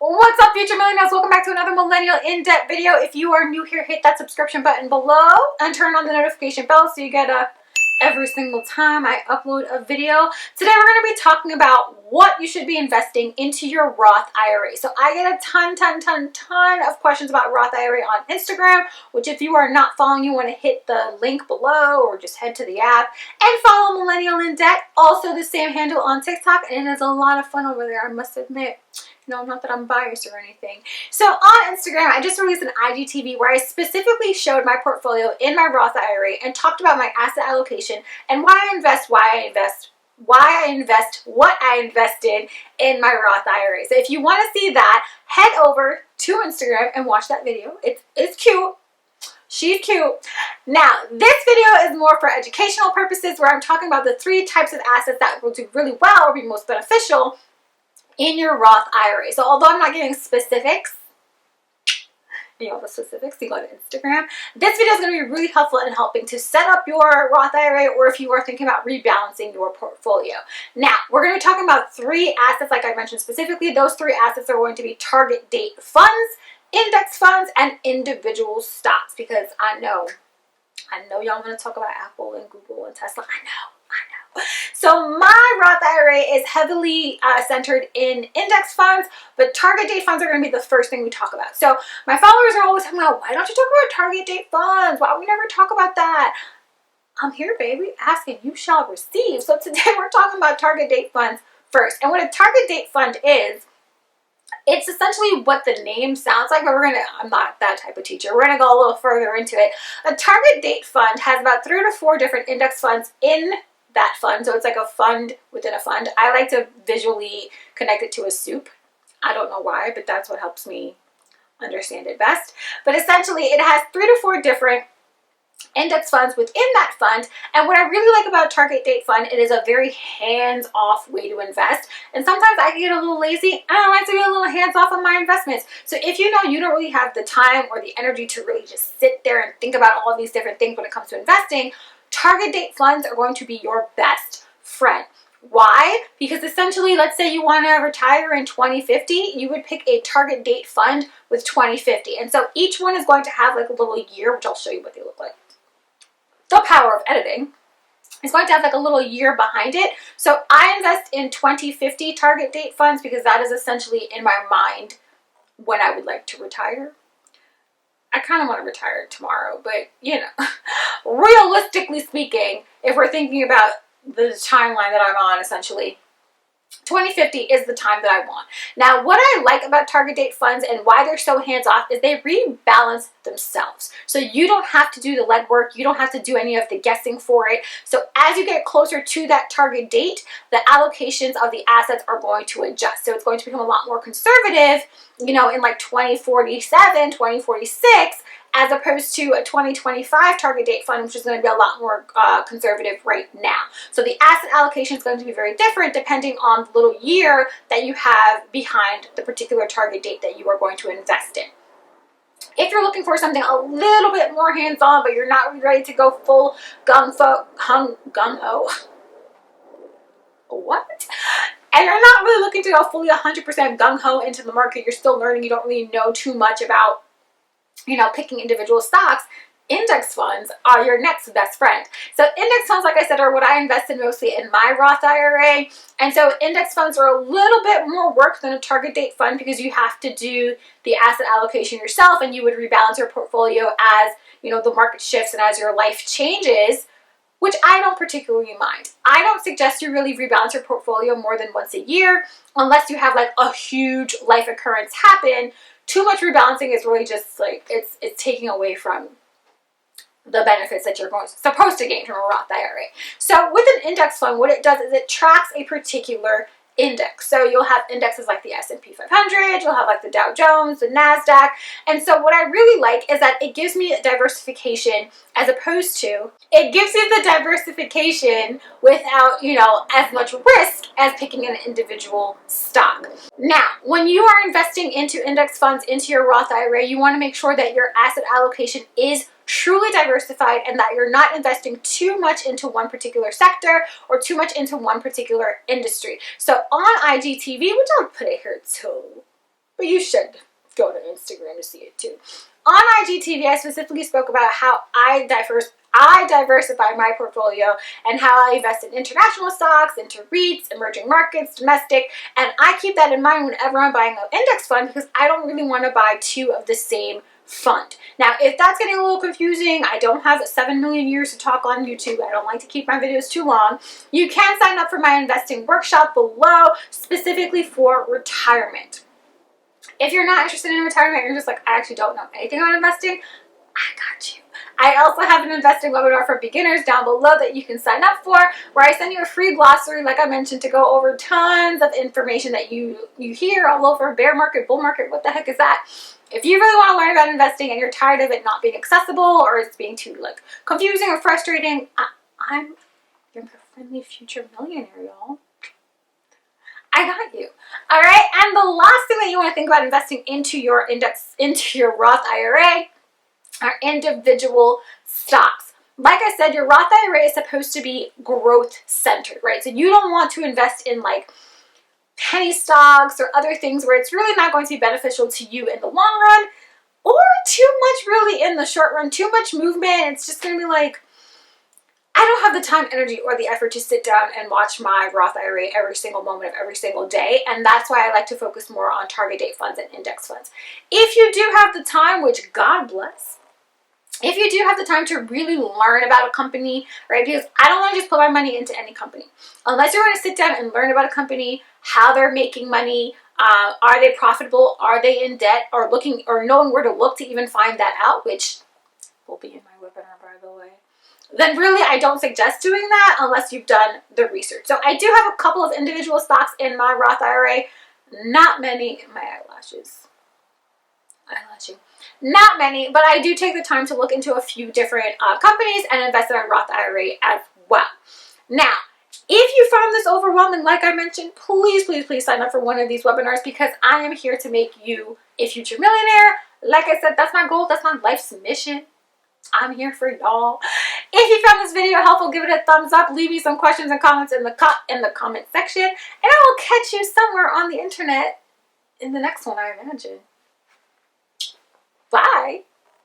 What's up, future millennials? Welcome back to another Millennial in-depth video. If you are new here, hit that subscription button below and turn on the notification bell so you get every single time I upload a video. Today we're going to be talking about what you should be investing into your Roth IRA. So I get a ton of questions about Roth IRA on Instagram, which if you are not following, you want to hit the link below or just head to the app and follow Millennial in Debt. Also the same handle on TikTok, and it's a lot of fun over there, I must admit. No, not that I'm biased or anything. So on Instagram, I just released an IGTV where I specifically showed my portfolio in my Roth IRA and talked about my asset allocation and why I invest, what I invested in my Roth IRA. So if you want to see that, head over to Instagram and watch that video. It's cute. She's cute. Now, this video is more for educational purposes where I'm talking about the 3 types of assets that will do really well or be most beneficial in your Roth IRA. So although I'm not giving specifics, you go to Instagram. This video is going to be really helpful in helping to set up your Roth IRA, or if you are thinking about rebalancing your portfolio. Now, we're going to be talking about 3 assets, like I mentioned specifically. Those 3 assets are going to be target date funds, index funds, and individual stocks, because I know y'all want to talk about Apple and Google and Tesla. I know. So my Roth IRA is heavily centered in index funds, but target date funds are going to be the first thing we talk about. So my followers are always talking about, why don't you talk about target date funds? Why we never talk about that? I'm here, baby, asking, you shall receive. So today we're talking about target date funds first. And what a target date fund is, it's essentially what the name sounds like, but I'm not that type of teacher. We're going to go a little further into it. A target date fund has about 3 to 4 different index funds in that fund. So it's like a fund within a fund. I like to visually connect it to a soup. I don't know why, but that's what helps me understand it best. But essentially it has 3 to 4 different index funds within that fund. And what I really like about target date fund, it is a very hands-off way to invest. And sometimes I can get a little lazy. I like to get a little hands-off on my investments. So if you know you don't really have the time or the energy to really just sit there and think about all these different things when it comes to investing, target date funds are going to be your best friend. Why? Because essentially, let's say you want to retire in 2050, you would pick a target date fund with 2050. And so each one is going to have like a little year, which I'll show you what they look like. The power of editing. It's going to have like a little year behind it. So I invest in 2050 target date funds because that is essentially in my mind when I would like to retire. I kind of want to retire tomorrow, but you know, realistically speaking, if we're thinking about the timeline that I'm on, essentially, 2050 is the time that I want. Now, what I like about target date funds and why they're so hands-off is they rebalance themselves. So you don't have to do the legwork. You don't have to do any of the guessing for it. So as you get closer to that target date, the allocations of the assets are going to adjust. So it's going to become a lot more conservative, you know, in like 2047, 2046, as opposed to a 2025 target date fund, which is going to be a lot more conservative right now. So the asset allocation is going to be very different depending on the little year that you have behind the particular target date that you are going to invest in. If you're looking for something a little bit more hands-on, but you're not ready to go full gung-ho, what? And you're not really looking to go fully 100% gung-ho into the market, you're still learning, you don't really know too much about, you know, picking individual stocks, index funds are your next best friend. So index funds, like I said, are what I invested mostly in my Roth IRA. And so index funds are a little bit more work than a target date fund because you have to do the asset allocation yourself, and you would rebalance your portfolio as, you know, the market shifts and as your life changes, which I don't particularly mind. I don't suggest you really rebalance your portfolio more than once a year unless you have like a huge life occurrence happen. Too much rebalancing is really just like, it's taking away from the benefits that you're supposed to gain from a Roth IRA. So with an index fund, what it does is it tracks a particular index. So you'll have indexes like the S&P 500, you'll have like the Dow Jones, the NASDAQ. And so what I really like is that it gives me diversification as opposed to, it gives you the diversification without, you know, as much risk as picking an individual stock. Now, when you are investing into index funds, into your Roth IRA, you want to make sure that your asset allocation is truly diversified and that you're not investing too much into one particular sector or too much into one particular industry. So on IGTV, which I'll put it here too, but you should go to Instagram to see it too. On IGTV, I specifically spoke about how I diversify my portfolio and how I invest in international stocks, into REITs, emerging markets, domestic, and I keep that in mind whenever I'm buying an index fund because I don't really want to buy two of the same fund. Now, if that's getting a little confusing, I don't have 7 million years to talk on YouTube. I don't like to keep my videos too long. You can sign up for my investing workshop below, specifically for retirement. If you're not interested in retirement, you're just like, I actually don't know anything about investing, I got you. I also have an investing webinar for beginners down below that you can sign up for, where I send you a free glossary, like I mentioned, to go over tons of information that you hear all over. Bear market, bull market, what the heck is that? If you really want to learn about investing and you're tired of it not being accessible or it's being too like confusing or frustrating, I'm your friendly future millionaire, y'all. I got you. All right. And the last thing that you want to think about investing into your Roth IRA are individual stocks. Like I said, your Roth IRA is supposed to be growth centered, right? So you don't want to invest in like penny stocks or other things where it's really not going to be beneficial to you in the long run, or too much really in the short run, too much movement. It's just going to be like, I don't have the time, energy, or the effort to sit down and watch my Roth IRA every single moment of every single day. And that's why I like to focus more on target date funds and index funds. If you do have the time, which God bless, if you do have the time to really learn about a company, right? Because I don't want to just put my money into any company. Unless you're going to sit down and learn about a company, how they're making money, are they profitable, are they in debt, or knowing where to look to even find that out, which will be in my webinar, by the way. Then really I don't suggest doing that unless you've done the research. So I do have a couple of individual stocks in my Roth IRA. Not many. My eyelashes. Not many, but I do take the time to look into a few different companies and invest in my Roth IRA as well. Now, if you found this overwhelming, like I mentioned, please, please, please sign up for one of these webinars because I am here to make you a future millionaire. Like I said, that's my goal. That's my life's mission. I'm here for y'all. If you found this video helpful, give it a thumbs up. Leave me some questions and comments in the comment section. And I will catch you somewhere on the internet in the next one, I imagine. Bye.